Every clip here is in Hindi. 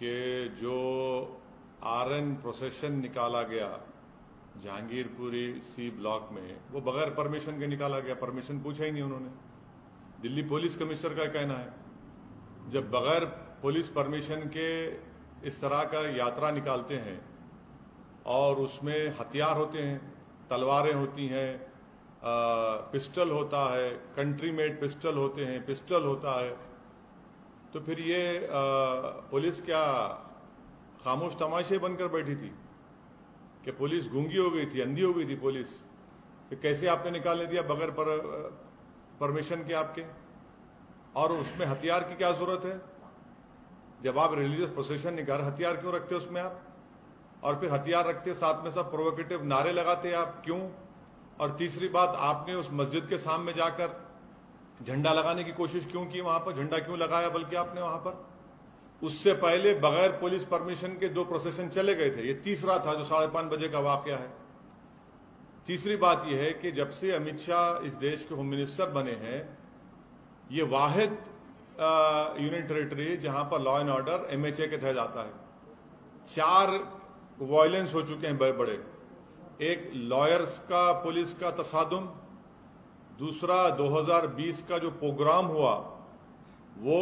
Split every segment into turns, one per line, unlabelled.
कि जो आरएन प्रोसेशन निकाला गया जहांगीरपुरी सी ब्लॉक में, वो बगैर परमिशन के निकाला गया। परमिशन पूछा ही नहीं उन्होंने। दिल्ली पुलिस कमिश्नर का कहना है, जब बगैर पुलिस परमिशन के इस तरह का यात्रा निकालते हैं और उसमें हथियार होते हैं, तलवारें होती हैं, पिस्टल होता है, कंट्री मेड पिस्टल होते हैं, पिस्टल होता है, तो फिर ये पुलिस क्या खामोश तमाशे बनकर बैठी थी कि पुलिस गूंगी हो गई थी, अंधी हो गई थी पुलिस? फिर कैसे आपने निकालने दिया बगैर परमिशन के आपके? और उसमें हथियार की क्या जरूरत है? जब आप रिलीजियस प्रोसेशन निकाल, हथियार क्यों रखते उसमें आप? और फिर हथियार रखते साथ में सब प्रोवोकेटिव नारे लगाते आप, क्यों? और तीसरी बात, आपने उस मस्जिद के सामने जाकर झंडा लगाने की कोशिश क्यों की? वहां पर झंडा क्यों लगाया बल्कि आपने वहां पर? उससे पहले बगैर पुलिस परमिशन के 2 प्रोसेशन चले गए थे। ये तीसरा था जो 5:30 बजे का वाकया है। तीसरी बात यह है कि जब से अमित शाह इस देश के होम मिनिस्टर बने हैं, ये वाहिद यूनियन टेरिटरी जहां पर लॉ एंड ऑर्डर एमएचए के तहत आता है। 4 वायलेंस हो चुके हैं बड़े बड़े। एक लॉयर्स का पुलिस का तसादुम, दूसरा 2020 का जो प्रोग्राम हुआ वो,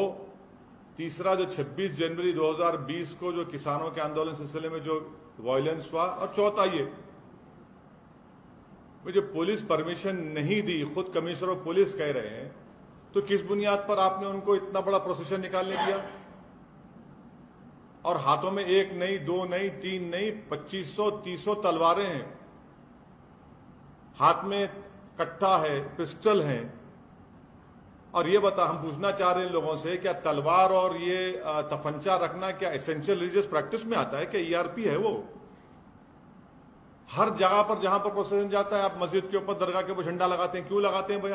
तीसरा जो 26 जनवरी 2020 को जो किसानों के आंदोलन सिलसिले में जो वायलेंस हुआ, और चौथा ये जो पुलिस परमिशन नहीं दी, खुद कमिश्नर ऑफ पुलिस कह रहे हैं, तो किस बुनियाद पर आपने उनको इतना बड़ा प्रोसेशन निकालने दिया? और हाथों में 1 नहीं, 2 नहीं, 3 नहीं, 2500-300 तलवारें हैं, हाथ में कट्टा है, पिस्टल है। और ये हम पूछना चाह रहे हैं लोगों से, क्या तलवार और ये तफंचा रखना क्या एसेंशियल रिलीजियस प्रैक्टिस में आता है? क्या ईआरपी है वो? हर जगह पर जहां पर प्रोसेशन जाता है, आप मस्जिद के ऊपर, दरगाह के ऊपर झंडा लगाते हैं, क्यों लगाते हैं भाई?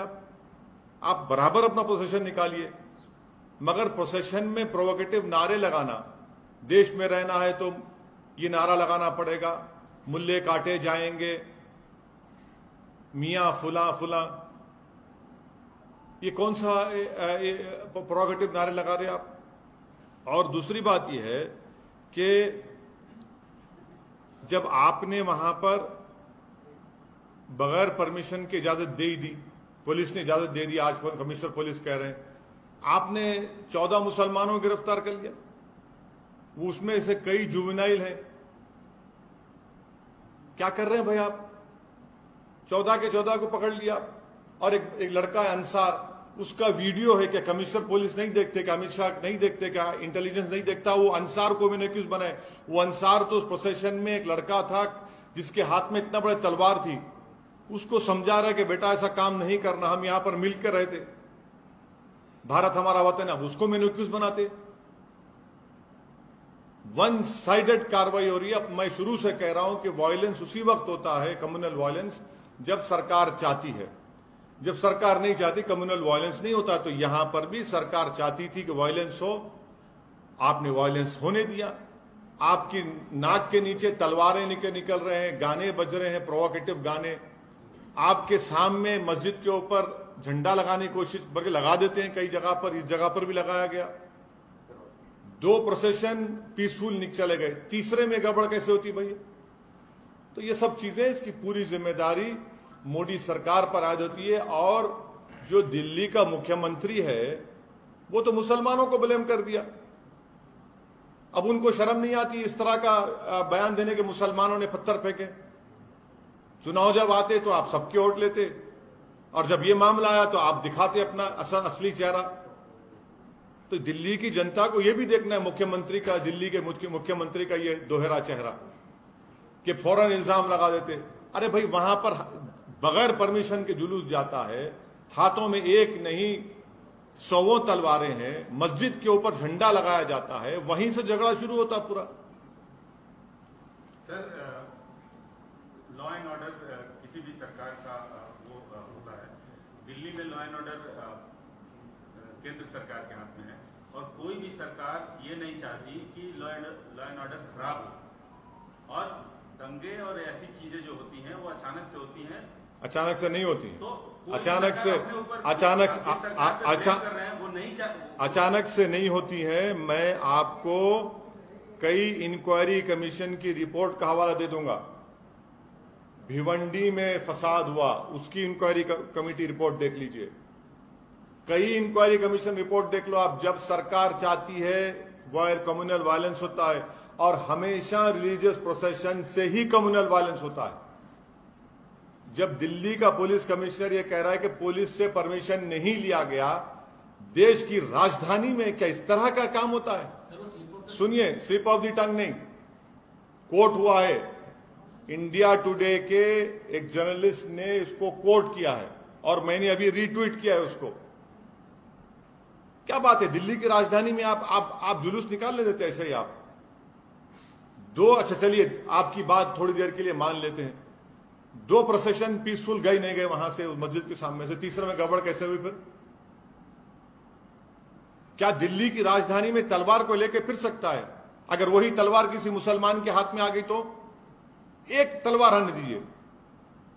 आप बराबर अपना प्रोसेशन निकालिए, मगर प्रोसेशन में प्रोवोकेटिव नारे लगाना, देश में रहना है तो ये नारा लगाना पड़ेगा, मुल्ले काटे जाएंगे, मियां फुला फुला, ये कौन सा प्रोवोकेटिव नारे लगा रहे आप? और दूसरी बात यह है कि जब आपने वहां पर बगैर परमिशन की इजाजत दे दी, पुलिस ने इजाजत दे दी, आज कमिश्नर पुलिस कह रहे हैं, आपने 14 मुसलमानों को गिरफ्तार कर लिया, वो उसमें से कई जुवेनाइल हैं। क्या कर रहे हैं भाई आप? 14 के 14 को पकड़ लिया। और एक लड़का है अंसार, उसका वीडियो है। क्या कमिश्नर पुलिस नहीं देखते? क्या अमित शाह नहीं देखते? क्या इंटेलिजेंस नहीं देखता? वो अंसार को मैंने क्यों बनाए? वो अंसार तो उस प्रोसेशन में एक लड़का था जिसके हाथ में इतना बड़ा तलवार थी, उसको समझा रहा है कि बेटा ऐसा काम नहीं करना, हम यहां पर मिलकर रहते, भारत हमारा वतन है, उसको मैंने क्यों बनाते? वन साइडेड कार्रवाई हो रही है। अब मैं शुरू से कह रहा हूं कि वायलेंस उसी वक्त होता है, कम्युनल वायलेंस, जब सरकार चाहती है। जब सरकार नहीं चाहती, कम्युनल वायलेंस नहीं होता। तो यहां पर भी सरकार चाहती थी कि वायलेंस हो, आपने वायलेंस होने दिया। आपकी नाक के नीचे तलवारें निकल रहे हैं, गाने बज रहे हैं, प्रोवोकेटिव गाने, आपके सामने मस्जिद के ऊपर झंडा लगाने की कोशिश, बल्कि लगा देते हैं कई जगह पर, इस जगह पर भी लगाया गया। 2 प्रोसेशन पीसफुल चले गए, तीसरे में गड़बड़ कैसे होती भाई? तो ये सब चीजें, इसकी पूरी जिम्मेदारी मोदी सरकार पर आ जाती है। और जो दिल्ली का मुख्यमंत्री है वो तो मुसलमानों को ब्लेम कर दिया। अब उनको शर्म नहीं आती इस तरह का बयान देने के? मुसलमानों ने पत्थर फेंके, चुनाव जब आते तो आप सबके वोट लेते, और जब ये मामला आया तो आप दिखाते अपना असली चेहरा। तो दिल्ली की जनता को यह भी देखना है मुख्यमंत्री का, दिल्ली के मुख्यमंत्री का ये दोहरा चेहरा, कि फौरन इल्जाम लगा देते। अरे भाई, वहां पर बगैर परमिशन के जुलूस जाता है, हाथों में 1 नहीं 100 तलवारें हैं, मस्जिद के ऊपर झंडा लगाया जाता है, वहीं से झगड़ा शुरू होता पूरा।
सर, लॉ एंड ऑर्डर किसी भी सरकार का वो होता है। दिल्ली में लॉ एंड ऑर्डर केंद्र सरकार के हाथ में है, और कोई भी सरकार ये नहीं चाहती कि लॉ एंड ऑर्डर खराब हो। और दंगे और ऐसी चीजें जो होती हैं वो अचानक से होती हैं।
अचानक से नहीं होती,
तो
अचानक से नहीं होती है। मैं आपको कई इंक्वायरी कमीशन की रिपोर्ट का हवाला दे दूंगा। भिवंडी में फसाद हुआ, उसकी इंक्वायरी कमेटी रिपोर्ट देख लीजिए। कई इंक्वायरी कमीशन रिपोर्ट देख लो आप। जब सरकार चाहती है वह कम्युनल वायलेंस होता है, और हमेशा रिलीजियस प्रोसेशन से ही कम्युनल वायलेंस होता है। जब दिल्ली का पुलिस कमिश्नर यह कह रहा है कि पुलिस से परमिशन नहीं लिया गया, देश की राजधानी में क्या इस तरह का काम होता है? सुनिए, स्लिप ऑफ द टंग नहीं, कोर्ट हुआ है। इंडिया टुडे के एक जर्नलिस्ट ने इसको कोट किया है और मैंने अभी रीट्वीट किया है उसको। क्या बात है, दिल्ली की राजधानी में आप जुलूस निकालने देते ऐसे ही आप दो? अच्छा चलिए, आपकी बात थोड़ी देर के लिए मान लेते हैं। 2 प्रोसेशन पीसफुल गए नहीं गए वहां से, उस मस्जिद के सामने से, तीसरे में गड़बड़ कैसे हुई? फिर क्या दिल्ली की राजधानी में तलवार को लेकर फिर सकता है? अगर वही तलवार किसी मुसलमान के हाथ में आ गई तो एक तलवार आने दीजिए।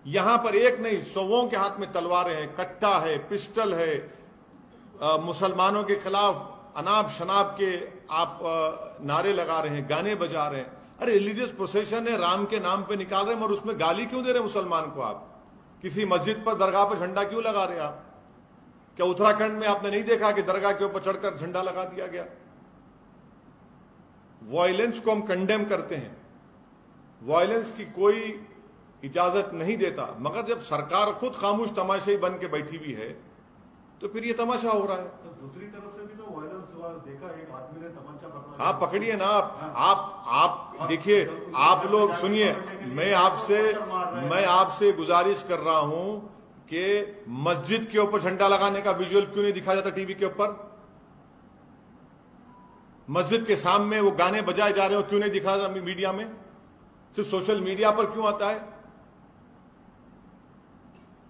यहां पर एक नहीं, 100 के हाथ में तलवारें हैं, कट्टा है, पिस्टल है, मुसलमानों के खिलाफ अनाप शनाप के आप नारे लगा रहे हैं, गाने बजा रहे हैं। अरे रिलीजियस प्रोसेशन है, राम के नाम पे निकाल रहे हैं, और उसमें गाली क्यों दे रहे हैं मुसलमान को? आप किसी मस्जिद पर, दरगाह पर झंडा क्यों लगा रहे हैं आप? क्या उत्तराखंड में आपने नहीं देखा कि दरगाह के ऊपर चढ़कर झंडा लगा दिया गया? वायलेंस को हम कंडेम करते हैं, वायलेंस की कोई इजाजत नहीं देता, मगर जब सरकार खुद खामोश तमाशाई बन के बैठी हुई है तो फिर ये तमाशा हो रहा है।
तो दूसरी तरफ से भी तो वायलेंस हुआ, देखा एक आदमी ने तमंचा पकड़ा।
आप पकड़िए ना, आप देखिए, आप लोग सुनिए, मैं आपसे गुजारिश कर रहा हूं कि मस्जिद के ऊपर झंडा लगाने का विजुअल क्यों नहीं दिखाया जाता टीवी के ऊपर? मस्जिद के सामने वो गाने बजाए जा रहे हो, क्यों नहीं दिखाया जाता मीडिया में? सिर्फ सोशल मीडिया पर क्यों आता है?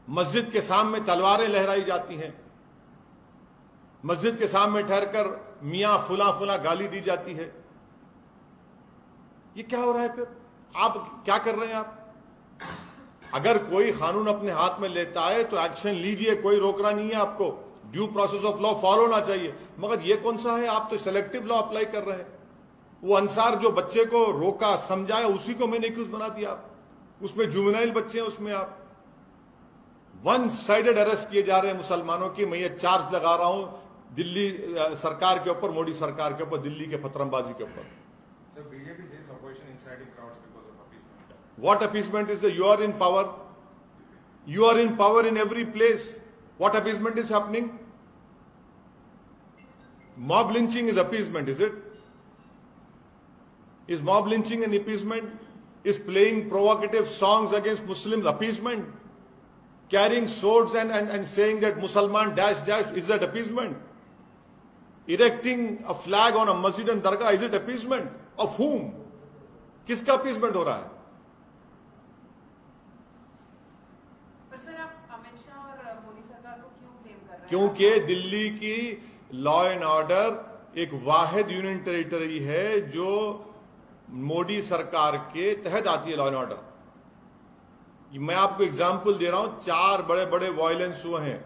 मस्जिद के सामने तलवारें लहराई जाती हैं, मस्जिद के सामने ठहरकर मियां फुला फुला गाली दी जाती है। ये क्या हो रहा है? फिर आप क्या कर रहे हैं? आप अगर कोई कानून अपने हाथ में लेता है तो एक्शन लीजिए, कोई रोक रहा नहीं है आपको। Due process of law follow होना चाहिए, मगर ये कौन सा है? आप तो सिलेक्टिव लॉ अप्लाई कर रहे हैं। वो अंसार जो बच्चे को रोका, समझाया, उसी को मैंने एक्यूज बना दिया। उसमें जुवेनाइल बच्चे हैं, उसमें आप वन साइडेड अरेस्ट किए जा रहे हैं मुसलमानों की। मैं ये चार्ज लगा रहा हूं दिल्ली सरकार के ऊपर, मोदी सरकार के ऊपर, दिल्ली के पत्रंबाजी के ऊपर। What appeasement is there? You are in power. You are in power in every place. What appeasement is happening? Mob lynching is appeasement, is it? Is mob lynching an appeasement? Is playing provocative songs against Muslims appeasement? Carrying swords and saying that Musalman dash dash, is that appeasement? Erecting a flag on a masjid and dargah, is it appeasement? Of whom? किसका appeasement हो रहा है?
पर सर, आप अमित शाह और मोदी सरकार को क्यों ब्लेम कर रहे हैं?
क्योंकि दिल्ली की लॉ एंड ऑर्डर एक वाहिद यूनियन टेरिटरी है जो मोदी सरकार के तहत आती है। लॉ एंड ऑर्डर, मैं आपको एग्जाम्पल दे रहा हूं, 4 बड़े बड़े वायलेंस हुए हैं।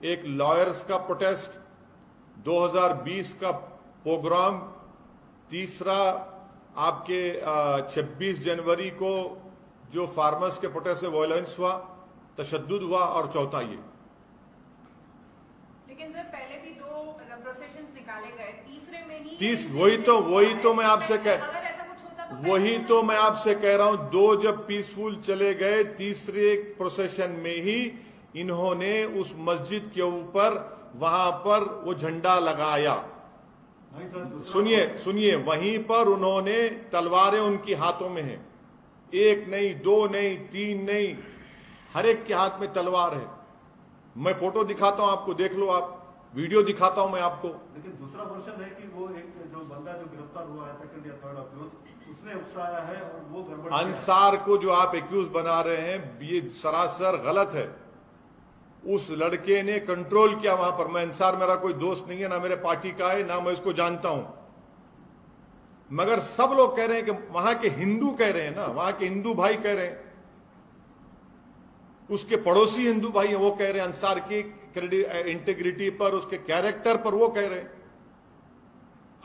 एक लॉयर्स का प्रोटेस्ट, 2020 का प्रोग्राम, तीसरा आपके 26 जनवरी को जो फार्मर्स के प्रोटेस्ट से वायलेंस हुआ, तशद्दुद हुआ, और चौथा ये।
लेकिन सर पहले भी 2 प्रोसेशंस निकाले गए, तीसरे में ही
वही तो मैं आपसे कह रहा हूं, 2 जब पीसफुल चले गए, तीसरे प्रोसेशन में ही इन्होंने उस मस्जिद के ऊपर वहां पर वो झंडा लगाया। सुनिए, वहीं पर उन्होंने तलवारें उनकी हाथों में हैं, 1 नहीं, 2 नहीं, 3 नहीं, हर एक के हाथ में तलवार है। मैं फोटो दिखाता हूं आपको, देख लो आप, वीडियो दिखाता हूं मैं आपको।
लेकिन दूसरा वर्षन है कि वो एक जो बंदा जो गिरफ्तार हुआ है, सेकंड या थर्ड अक्यूज, उसने उकसाया है और वो गड़बड़।
अंसार को जो आप एक्यूज बना रहे हैं, ये सरासर गलत है। उस लड़के ने कंट्रोल किया वहां पर। मैं अंसार, मेरा कोई दोस्त नहीं है, ना मेरे पार्टी का है, ना मैं इसको जानता हूं, मगर सब लोग कह रहे हैं कि वहां के हिंदू कह रहे हैं ना, वहां के हिंदू भाई कह रहे हैं, उसके पड़ोसी हिंदू भाई हैं, वो कह रहे हैं अंसार की इंटीग्रिटी पर, उसके कैरेक्टर पर वो कह रहे हैं।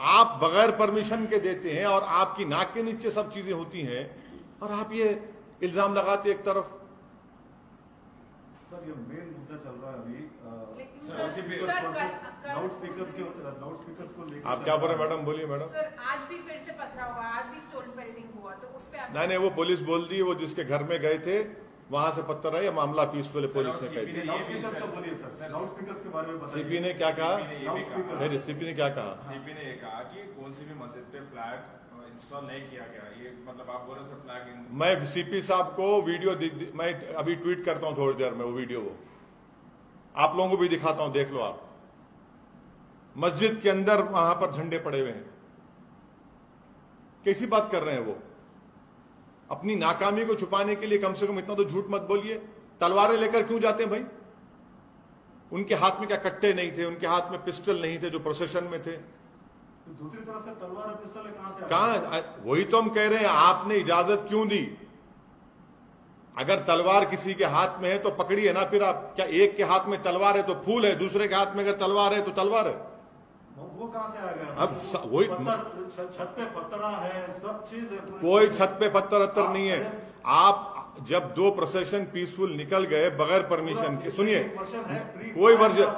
आप बगैर परमिशन के देते हैं और आपकी नाक के नीचे सब चीजें होती हैं और आप ये इल्जाम लगाते एक तरफ।
सर ये मेन मुद्दा चल रहा है अभी
लेकिन
लाउड स्पीकर को लेकर
आप क्या बोल रहे हैं मैडम? बोलिए मैडम।
सर आज भी फिर से पथराव हुआ, आज भी स्टोन पेल्टिंग हुआ, तो उस पे
नहीं, वो पुलिस बोल दी, वो जिसके घर में गए थे वहां से पत्थर है, ये मामला पीसफुल पुलिस ने कह दिया।
लाउड स्पीकर का बोलिए सर, लाउड स्पीकर के बारे में बताइए।
सीपी ने क्या कहा?
लाउडस्पीकर
सीपी ने क्या कहा?
सीपी ने ये कहा कि कौन सी भी मस्जिद पे फ्लैग इंस्टॉल नहीं किया गया। ये मतलब आप बोल रहे सर फ्लैग।
मैं सीपी साहब को वीडियो मैं अभी ट्वीट करता हूं थोड़ी देर में, वो वीडियो वो आप लोगों को भी दिखाता हूं, देख लो आप। मस्जिद के अंदर वहां पर झंडे पड़े हुए हैं। कैसी बात कर रहे हैं वो? अपनी नाकामी को छुपाने के लिए कम से कम इतना तो झूठ मत बोलिए। तलवारें लेकर क्यों जाते हैं भाई? उनके हाथ में क्या कट्टे नहीं थे? उनके हाथ में पिस्टल नहीं थे जो प्रोसेशन में थे?
दूसरी तरफ से तलवार और पिस्टल कहां से?
कहां? वही तो हम कह रहे हैं, आपने इजाजत क्यों दी? अगर तलवार किसी के हाथ में है तो पकड़िए ना। फिर आप क्या, एक के हाथ में तलवार है तो फूल है, दूसरे के हाथ में अगर तलवार है तो तलवार है।
वो कहां से आ गया?
अब वही
छत पे पत्थर है, सब चीज है।
कोई छत पे पत्थर अत्तर नहीं है। आप जब दो प्रोसेशन पीसफुल निकल गए बगैर परमिशन के, सुनिए, कोई वर्जन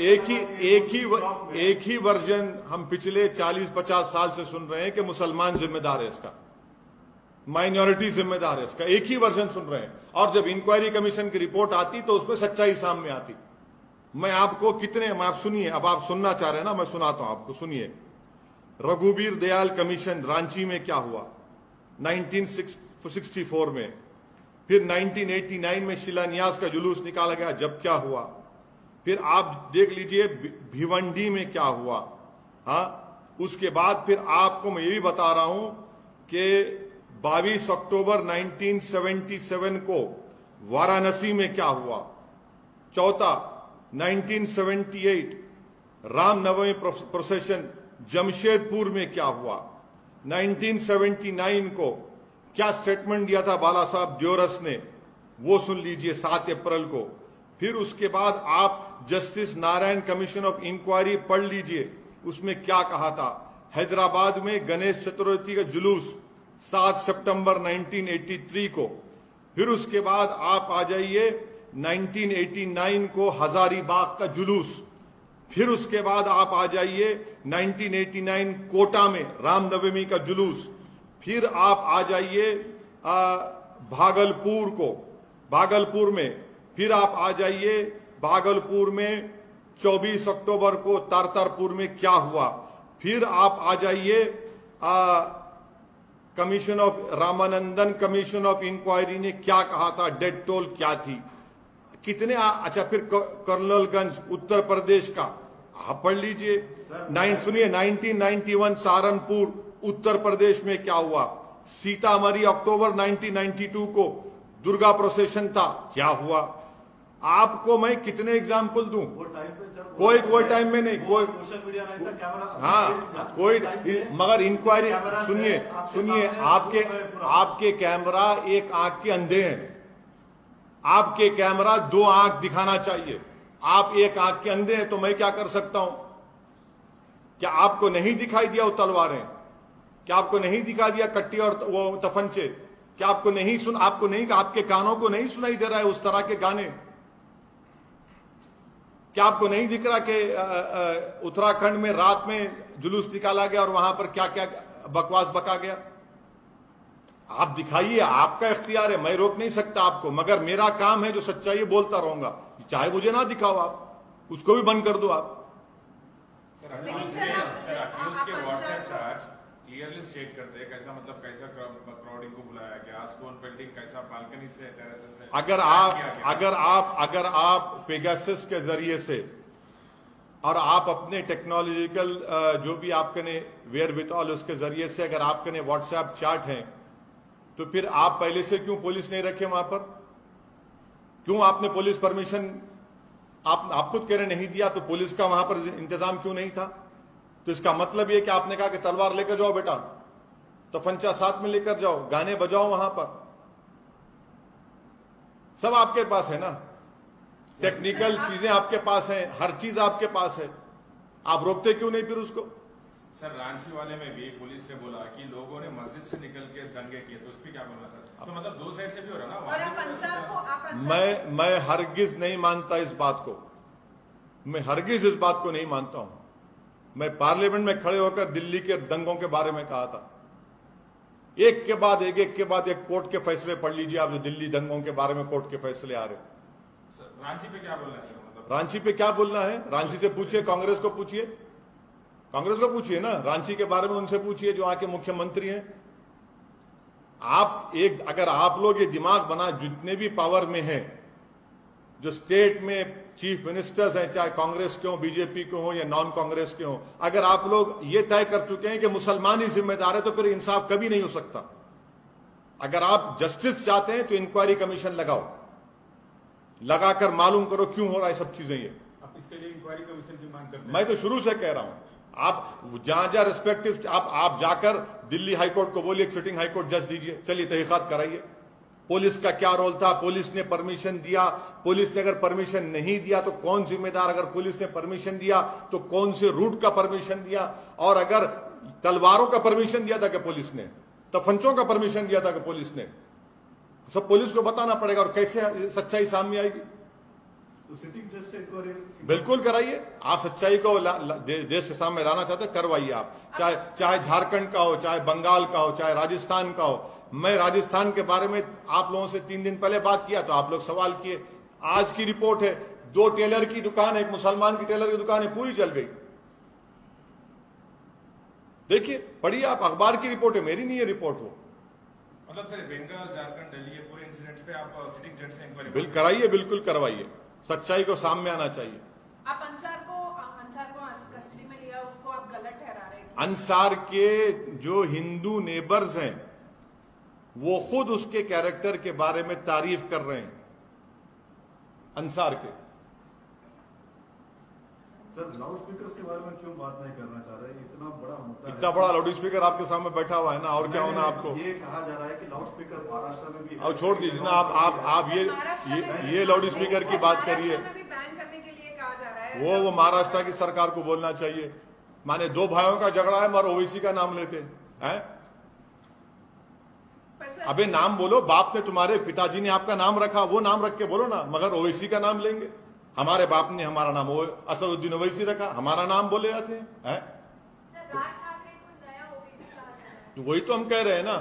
एक ही वर्जन हम पिछले 40-50 साल से सुन रहे हैं कि मुसलमान जिम्मेदार है इसका, माइनॉरिटी जिम्मेदार है इसका, एक ही वर्जन सुन रहे हैं। और जब इंक्वायरी कमीशन की रिपोर्ट आती तो उसमें सच्चाई सामने आती। मैं आपको आप सुनिए, अब आप सुनना चाह रहे हैं ना, मैं सुनाता हूं आपको, सुनिए। रघुवीर दयाल कमीशन रांची में क्या हुआ 1964 में, फिर 1989 में शिलान्यास का जुलूस निकाला गया, जब क्या हुआ, फिर आप देख लीजिए भिवंडी में क्या हुआ। हाँ, उसके बाद फिर आपको मैं ये भी बता रहा हूं कि 22 अक्टूबर 1977 को वाराणसी में क्या हुआ। चौथा, 1978 रामनवमी प्रोसेशन जमशेदपुर में क्या हुआ। 1979 को क्या स्टेटमेंट दिया था बाला साहब द्योरस ने, वो सुन लीजिए 7 अप्रैल को। फिर उसके बाद आप justice Narayan commission of inquiry पढ़ लीजिए, उसमें क्या कहा था। हैदराबाद में गणेश चतुर्थी का जुलूस 7 सितंबर 1983 को। फिर उसके बाद आप आ जाइए 1989 को हजारीबाग का जुलूस। फिर उसके बाद आप आ जाइए 1989 कोटा में रामनवमी का जुलूस। फिर आप आ जाइए भागलपुर को, भागलपुर में। फिर आप आ जाइए भागलपुर में 24 अक्टूबर को तारतारपुर में क्या हुआ। फिर आप आ जाइए commission of Ramanandan commission of inquiry ने क्या कहा था, डेथ टोल क्या थी, कितने अच्छा। फिर कर्नलगंज उत्तर प्रदेश का आप पढ़ लीजिए। सुनिए 1991 सहारनपुर उत्तर प्रदेश में क्या हुआ। सीतामढ़ी अक्टूबर 1992 को दुर्गा प्रोसेशन था, क्या हुआ। आपको मैं कितने एग्जाम्पल दूं? कोई टाइम में नहीं, कोई
सोशल मीडिया नहीं था, कैमरा।
हाँ, कोई मगर इंक्वायरी सुनिए आपके कैमरा एक आंख के अंधे हैं। आपके कैमरा 2 आंख दिखाना चाहिए, आप एक आंख के अंधे हैं, तो मैं क्या कर सकता हूं? क्या आपको नहीं दिखाई दिया वो तलवारें? क्या आपको नहीं दिखा दिया कट्टी और वो तफंचे? क्या आपको नहीं आपके कानों को नहीं सुनाई दे रहा है उस तरह के गाने? क्या आपको नहीं दिख रहा कि उत्तराखंड में रात में जुलूस निकाला गया और वहां पर क्या क्या बकवास बका गया? आप दिखाइए, आपका इख्तियार है, मैं रोक नहीं सकता आपको, मगर मेरा काम है जो सच्चाई बोलता रहूंगा। चाहे मुझे ना दिखाओ, आप उसको भी बंद कर दो। आप
के व्हाट्सएप चैट्स क्लियरली स्टेट करते हैं कैसा, मतलब कैसा क्राउडिंग को बुलाया गया, स्टोन पेल्टिंग कैसा, बालकनी से, टेरेस से। अगर आप पेगासस के जरिए से और आप अपने टेक्नोलॉजिकल जो भी आपके ने वेयर विथ ऑल उसके जरिए से अगर आपके ने व्हाट्सएप चैट हैं, तो फिर आप पहले से क्यों पुलिस नहीं रखे वहां पर? क्यों आपने पुलिस परमिशन आप खुद कह रहे नहीं दिया, तो पुलिस का वहां पर इंतजाम क्यों नहीं था? तो इसका मतलब यह कि आपने कहा कि तलवार लेकर जाओ बेटा, तो फंचा साथ में लेकर जाओ, गाने बजाओ वहां पर, सब आपके पास है ना, टेक्निकल चीजें आपके पास हैं, हर चीज आपके पास है, आप रोकते क्यों नहीं फिर उसको? सर रांची वाले में भी पुलिस ने बोला कि लोगों ने मस्जिद से निकल के दंगे किए, तो उस पर क्या बोलना सर? तो मतलब दो साइड से भी हो रहा ना।
और आप अंसार को
मैं हरगिज नहीं मानता इस बात को, मैं हरगिज इस बात को नहीं मानता हूं। मैं पार्लियामेंट में खड़े होकर दिल्ली के दंगों के बारे में कहा था, एक के बाद एक कोर्ट के फैसले पढ़ लीजिए आप, जो दिल्ली दंगों के बारे में कोर्ट के फैसले आ रहे।
रांची पे क्या बोलना है सर? मतलब
रांची पे क्या बोलना है? रांची से पूछिए, कांग्रेस को पूछिए, कांग्रेस को पूछिए ना, रांची के बारे में उनसे पूछिए जो आके मुख्यमंत्री हैं। अगर आप लोग ये दिमाग बना, जितने भी पावर में हैं, जो स्टेट में चीफ मिनिस्टर्स हैं, चाहे कांग्रेस के हो, बीजेपी के हो या नॉन कांग्रेस के हो, अगर आप लोग ये तय कर चुके हैं कि मुसलमान ही जिम्मेदार है, तो फिर इंसाफ कभी नहीं हो सकता। अगर आप जस्टिस चाहते हैं तो इंक्वायरी कमीशन लगाओ, लगाकर मालूम करो क्यों हो रहा है सब चीजें। ये
आप इसके लिए इंक्वायरी कमीशन की मांग करते हैं?
मैं तो शुरू से कह रहा हूं, आप जहां रिस्पेक्टिव आप जाकर दिल्ली हाईकोर्ट को बोलिए, सिटिंग हाईकोर्ट जज दीजिए, चलिए तहकीकात कराइए, पुलिस का क्या रोल था, पुलिस ने परमिशन दिया, पुलिस ने अगर परमिशन नहीं दिया तो कौन जिम्मेदार, अगर पुलिस ने परमिशन दिया तो कौन से रूट का परमिशन दिया, और अगर तलवारों का परमिशन दिया था कि पुलिस ने, तफंचों का परमिशन दिया था कि पुलिस ने, सब पुलिस को बताना पड़ेगा। और कैसे सच्चाई सामने आएगी?
तो सिटिंग जज से इंक्वायरी
बिल्कुल कराइए। आप सच्चाई को देश के सामने लाना चाहते हैं, करवाइए आप, चाहे झारखंड का हो, चाहे बंगाल का हो, चाहे राजस्थान का हो। मैं राजस्थान के बारे में आप लोगों से 3 दिन पहले बात किया तो आप लोग सवाल किए। आज की रिपोर्ट है, 2 टेलर की दुकान है, एक मुसलमान की टेलर की दुकान है, पूरी चल गई। देखिए, पढ़िए आप, अखबार की रिपोर्ट है, मेरी नहीं है रिपोर्ट वो।
मतलब सर बंगाल, झारखंड, दिल्ली, ये पूरे इंसिडेंट्स पे आप सिटिंग जज से इंक्वायरी
बिल्कुल कराइए, बिल्कुल करवाइए, सच्चाई को सामने आना चाहिए।
आप अंसार को कस्टडी में लिया, उसको आप गलत ठहरा रहे हैं।
अंसार के जो हिंदू नेबर्स हैं वो खुद उसके कैरेक्टर के बारे में तारीफ कर रहे हैं, अंसार के।
सर लाउड स्पीकर के बारे में क्यों बात नहीं करना चाह रहे? इतना बड़ा मुद्दा है,
इतना बड़ा लाउड स्पीकर आपके सामने बैठा हुआ है ना, और क्या होना आपको?
ये कहा जा रहा है कि लाउड स्पीकर महाराष्ट्र में भी है।
अब छोड़ दीजिए ना आप ये लाउड स्पीकर की बात करिए,
महाराष्ट्र में भी बैन करने के लिए कहा जा रहा है।
वो महाराष्ट्र की सरकार को बोलना चाहिए। माने 2 भाइयों का झगड़ा है, मगर ओवैसी का नाम लेते हैं। अबे नाम बोलो, बाप ने, तुम्हारे पिताजी ने आपका नाम रखा, वो नाम रख के बोलो ना, मगर ओवैसी का नाम लेंगे। हमारे बाप ने हमारा नाम असदुद्दीन ओवैसी रखा, हमारा नाम बोले जाते हैं। वही तो हम कह रहे हैं ना,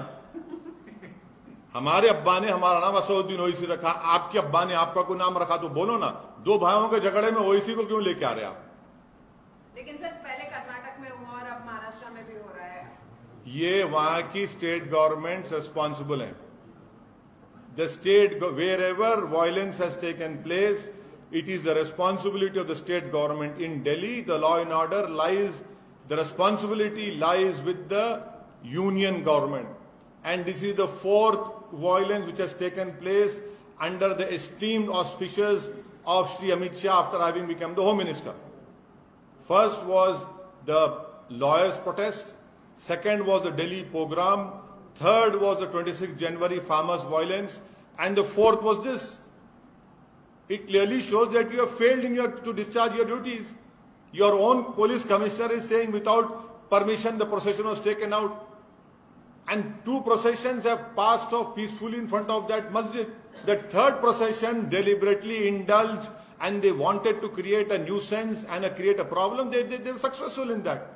हमारे अब्बा ने हमारा नाम असदुद्दीन ओवैसी रखा, आपके अब्बा ने आपका कोई नाम रखा, तो बोलो ना। 2 भाइयों के झगड़े में ओवैसी को क्यों लेके आ रहे आप?
लेकिन सर पहले कर्नाटक में हुआ और अब महाराष्ट्र में भी हो रहा है।
ये वहां की स्टेट गवर्नमेंट रिस्पॉन्सिबल है। The state, wherever violence has taken place, it is the responsibility of the state government. In Delhi, the law and order lies, the responsibility lies with the union government. And this is the 4th violence which has taken place under the esteemed auspices of Shri Amit Shah after having become the Home Minister. First was the lawyers' protest, second was the Delhi pogrom, third was the 26th January farmers' violence, and the 4th was this. It clearly shows that you have failed to discharge your duties. Your own police commissioner is saying without permission the procession was taken out. And 2 processions have passed off peacefully in front of that masjid. The 3rd procession deliberately indulged and they wanted to create a nuisance and create a problem. They were successful in that.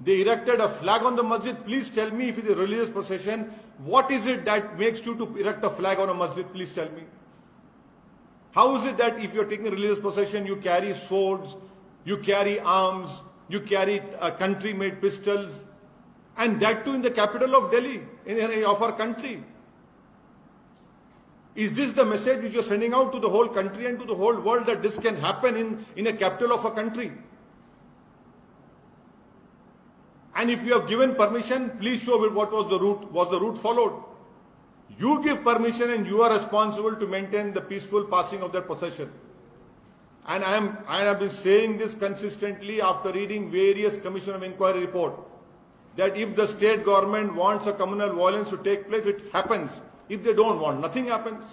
They erected a flag on the masjid. Please tell me, if it is a religious procession, what is it that makes you to erect a flag on a masjid? Please tell me. How is it that if you're taking a religious procession, you carry swords, you carry arms, you carry country-made pistols, and that too in the capital of Delhi, of our country? Is this the message which you're sending out to the whole country and to the whole world, that this can happen in a capital of a country? And if you have given permission, please show what was the route. Was the route followed? You give permission and you are responsible to maintain the peaceful passing of that procession. And I have been saying this consistently after reading various Commission of Inquiry report, that if the state government wants a communal violence to take place, it happens. If they don't want, nothing happens.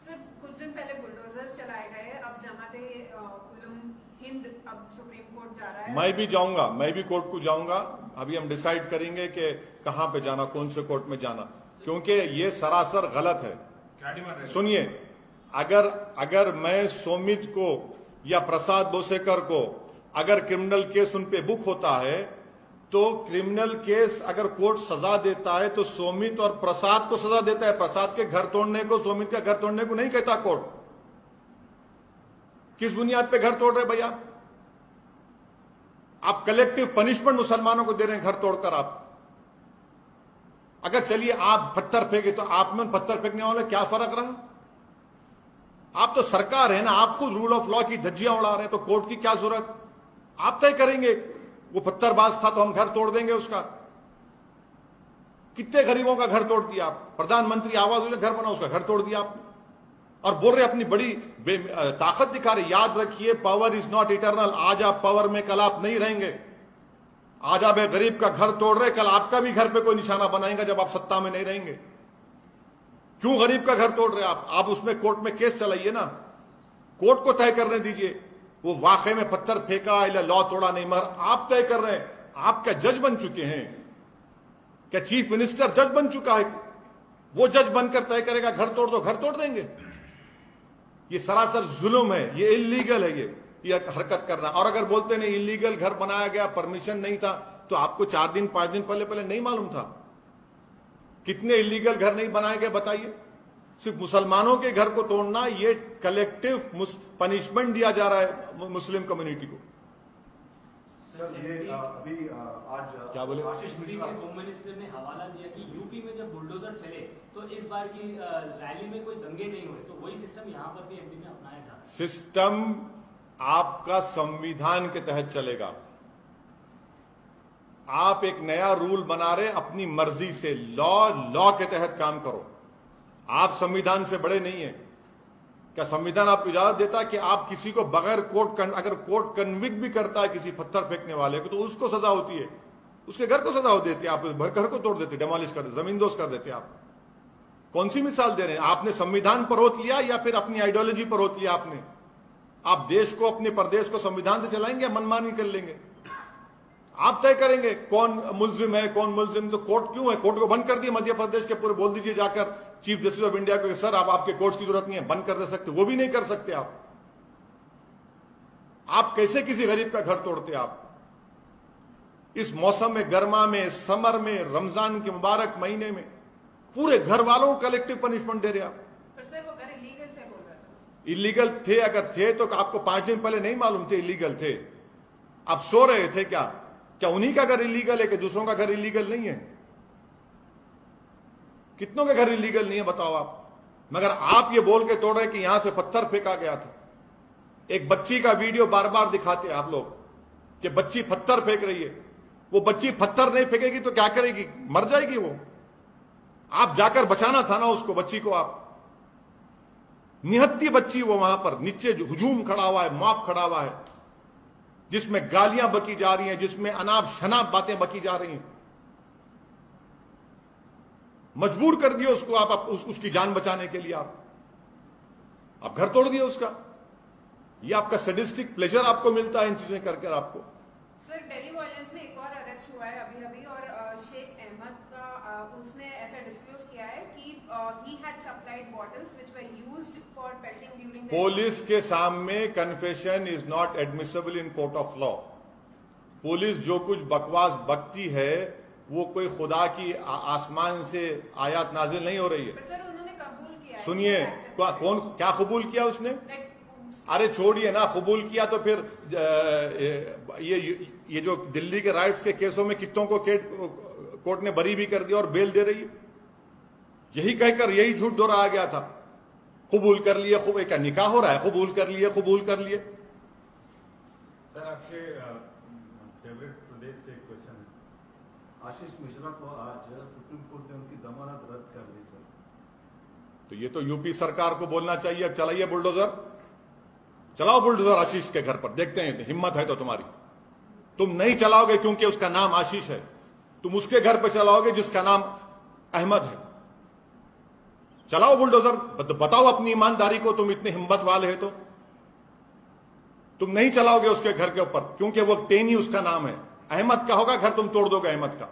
Sir कुछ दिन पहले बुलडोजर्स चलाए गए, अब जमाते उलम हिंद अब सुप्रीम कोर्ट जा रहा है।
मैं भी जाऊंगा, मैं भी कोर्ट को जाऊंगा। अभी हम डिसाइड करेंगे कि कहां पे जाना, कौन से कोर्ट में जाना, क्योंकि ये सरासर गलत है।
क्या डिमांड है?
सुनिए, अगर मैं सोमित को या प्रसाद बोसेकर को अगर क्रिमिनल केस उन पे बुक होता है, तो क्रिमिनल केस अगर कोर्ट सजा देता है तो सोमित और प्रसाद को सजा देता है। प्रसाद के घर तोड़ने को, सोमित का घर तोड़ने को नहीं कहता कोर्ट। किस बुनियाद पे घर तोड़ रहे भैया? आप कलेक्टिव पनिशमेंट मुसलमानों को दे रहे हैं घर तोड़कर। आप अगर चलिए आप पत्थर फेंके तो आप में पत्थर फेंकने वाले क्या फर्क रहा? आप तो सरकार है ना, आप खुद रूल ऑफ लॉ की धज्जियां उड़ा रहे हैं, तो कोर्ट की क्या जरूरत? आप तय करेंगे। वो पत्थरबाज था तो हम घर तोड़ देंगे उसका। कितने गरीबों का घर तोड़ दिया आप? प्रधानमंत्री आवास योजना घर बना, उसका घर तोड़ दिया आपने, और बोल रहे अपनी बड़ी ताकत दिखा रहे। याद रखिए, पावर इज नॉट इटर्नल। आज आप पावर में, कल आप नहीं रहेंगे। आज आप एक गरीब का घर तोड़ रहे, कल आपका भी घर पे कोई निशाना बनाएगा जब आप सत्ता में नहीं रहेंगे। क्यों गरीब का घर तोड़ रहे आप? आप उसमें कोर्ट में केस चलाइए ना, कोर्ट को तय करने दीजिए वो वाकई में पत्थर फेंका या लॉ तोड़ा नहीं, मगर आप तय कर रहे हैं। आप क्या जज बन चुके हैं? क्या चीफ मिनिस्टर जज बन चुका है? वो जज बनकर तय करेगा घर तोड़ दो, घर तोड़ देंगे। ये सरासर जुल्म है, ये इलीगल है ये हरकत करना। और अगर बोलते नहीं इलीगल घर बनाया गया, परमिशन नहीं था, तो आपको 4 दिन 5 दिन पहले नहीं मालूम था? कितने इलीगल घर नहीं बनाए गए बताइए? सिर्फ मुसलमानों के घर को तोड़ना, ये कलेक्टिव पनिशमेंट दिया जा रहा है मुस्लिम कम्युनिटी को।
सर ये अभी आज
क्या बोले?
आशीष मिश्रा
होम मिनिस्टर ने हवाला दिया कि यूपी में जब बुलडोजर चले तो इस बार की रैली में कोई दंगे नहीं हुए, तो वही सिस्टम यहाँ पर भी एमपी में अपनाया जा रहा है।
सिस्टम आपका संविधान के तहत चलेगा। आप एक नया रूल बना रहे अपनी मर्जी से, लॉ के तहत काम करो। आप संविधान से बड़े नहीं है। क्या संविधान आपको इजाजत देता है कि आप किसी को बगैर कोर्ट, अगर कोर्ट कन्विक्ट भी करता है किसी पत्थर फेंकने वाले को, तो उसको सजा होती है, उसके घर को सजा हो देती है, आप घर को तोड़ देते, डेमोलिश कर देते, जमींदोज कर देते आप। कौन सी मिसाल दे रहे हैं? आपने संविधान पर रोक लिया या फिर अपनी आइडियोलॉजी पर रोक लिया आपने? आप देश को, अपने प्रदेश को संविधान से चलाएंगे या मनमानी कर लेंगे? आप तय करेंगे कौन मुल्जिम है, कौन मुल्जिम। तो कोर्ट क्यों है? कोर्ट को बंद कर दिए मध्य प्रदेश के पूरे। बोल दीजिए जाकर चीफ जस्टिस ऑफ इंडिया को, सर आपके कोर्ट की जरूरत नहीं है, बंद कर दे सकते। वो भी नहीं कर सकते आप कैसे किसी गरीब का घर तोड़ते? आप इस मौसम में, गर्मा में, समर में, रमजान के मुबारक महीने में पूरे घर वालों को कलेक्टिव पनिशमेंट दे रहे आप।
पर सर वो घर इलीगल थे बोल रहे थे।
इलीगल थे? अगर थे तो आपको 5 दिन पहले नहीं मालूम थे इलीगल थे? आप सो रहे थे क्या? क्या उन्हीं का घर इलीगल है कि दूसरों का घर इलीगल नहीं है? कितनों के घर इलीगल नहीं है बताओ आप? मगर आप ये बोल के तोड़ रहे कि यहां से पत्थर फेंका गया था। एक बच्ची का वीडियो बार बार दिखाते आप लोग कि बच्ची पत्थर फेंक रही है। वो बच्ची पत्थर नहीं फेंकेगी तो क्या करेगी? मर जाएगी वो। आप जाकर बचाना था ना उसको, बच्ची को। आप निहत्ती बच्ची वो वहां पर नीचे हुजूम खड़ा हुआ है, मॉब खड़ा हुआ है, जिसमें गालियां बकी जा रही हैं, जिसमें अनाप शनाप बातें बकी जा रही हैं। मजबूर कर दिया उसको आप उसकी जान बचाने के लिए आप घर तोड़ दिया उसका। ये आपका सैडिस्टिक प्लेजर आपको मिलता है इन चीजें करके आपको।
सर दिल्ली वायलेंस में एक और अरेस्ट हुआ है अभी और शेख अहमद का उसने ऐसा डिस्क्लोज किया है कि he had supplied bottles which were used for pelting during the
police के सामने confession is not admissible in court of law. Police जो कुछ बकवास बकती है वो कोई खुदा की आसमान से आयत नाजिल नहीं हो रही है।
सर उन्होंने कबूल किया है।
सुनिए, कौन क्या कबूल किया उसने? अरे छोड़िए ना, कबूल किया तो फिर ये जो दिल्ली के राइट्स के केसों में कितनों को कोर्ट ने बरी भी कर दिया और बेल दे रही है। यही कहकर यही झूठ दोहराया गया था, कबूल कर लिए। क्या निकाह हो रहा है? कबूल कर लिए, कबूल कर लिए।
सर आपके फेवरेट प्रदेश से एक क्वेश्चन है।
आशीष मिश्रा को आज सुप्रीम कोर्ट ने उनकी जमानत रद्द कर दी सर।
तो ये तो यूपी सरकार को बोलना चाहिए, अब चलाइए बुलडोजर, चलाओ बुलडोजर आशीष के घर पर, देखते हैं हिम्मत है तो तुम्हारी। तुम नहीं चलाओगे क्योंकि उसका नाम आशीष है, तुम उसके घर पर चलाओगे जिसका नाम अहमद है। चलाओ बुलडोजर, बताओ अपनी ईमानदारी को, तुम इतने हिम्मत वाले हैं तो तुम नहीं चलाओगे उसके घर के ऊपर, क्योंकि वो टेनी उसका नाम है। अहमद का होगा घर, तुम तोड़ दोगे अहमद का।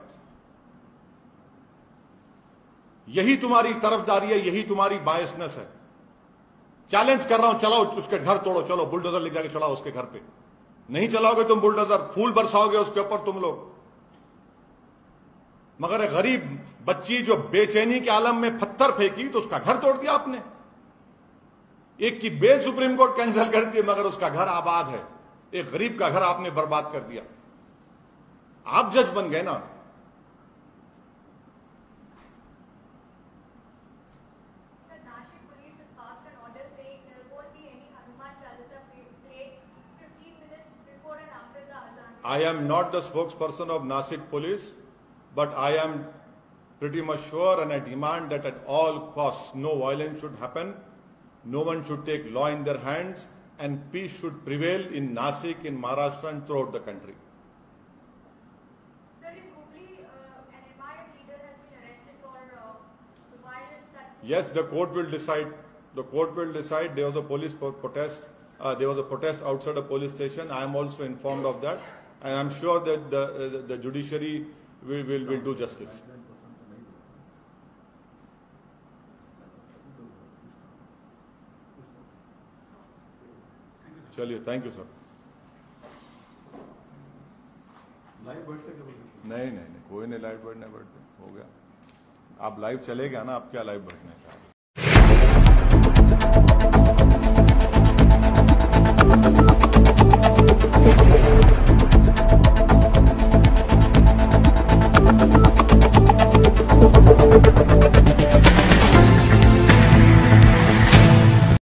यही तुम्हारी तरफदारी है, यही तुम्हारी बायसनेस है। चैलेंज कर रहा हूं, चलाओ उसके घर तोड़ो, चलो बुलडोजर ले जाके चलाओ उसके घर पे। नहीं चलाओगे तुम बुलडोजर, फूल बरसाओगे उसके ऊपर तुम लोग। मगर एक गरीब बच्ची जो बेचैनी के आलम में पत्थर फेंकी तो उसका घर तोड़ दिया आपने। एक की बेल सुप्रीम कोर्ट कैंसिल कर दी, मगर उसका घर आबाद है। एक गरीब का घर आपने बर्बाद कर दिया। आप जज बन गए ना। I am not the spokesperson of Nasik police, but I am pretty much sure and I demand that at all costs no violence should happen, no one should take law in their hands, and peace should prevail in Nasik, in Maharashtra and throughout the country.
Sir, in Hubli, an MIM leader has been arrested for the violence that...
Yes, the court will decide. The court will decide. There was a police protest. There was a protest outside a police station. I am also informed of that. And I'm sure that the judiciary will do justice. चलिए, थैंक यू सर।
लाइव बैठते कभी?
नहीं, कोई नहीं लाइव बैठने बैठते, हो गया। आप लाइव चले गया ना, आप क्या लाइव बैठने का।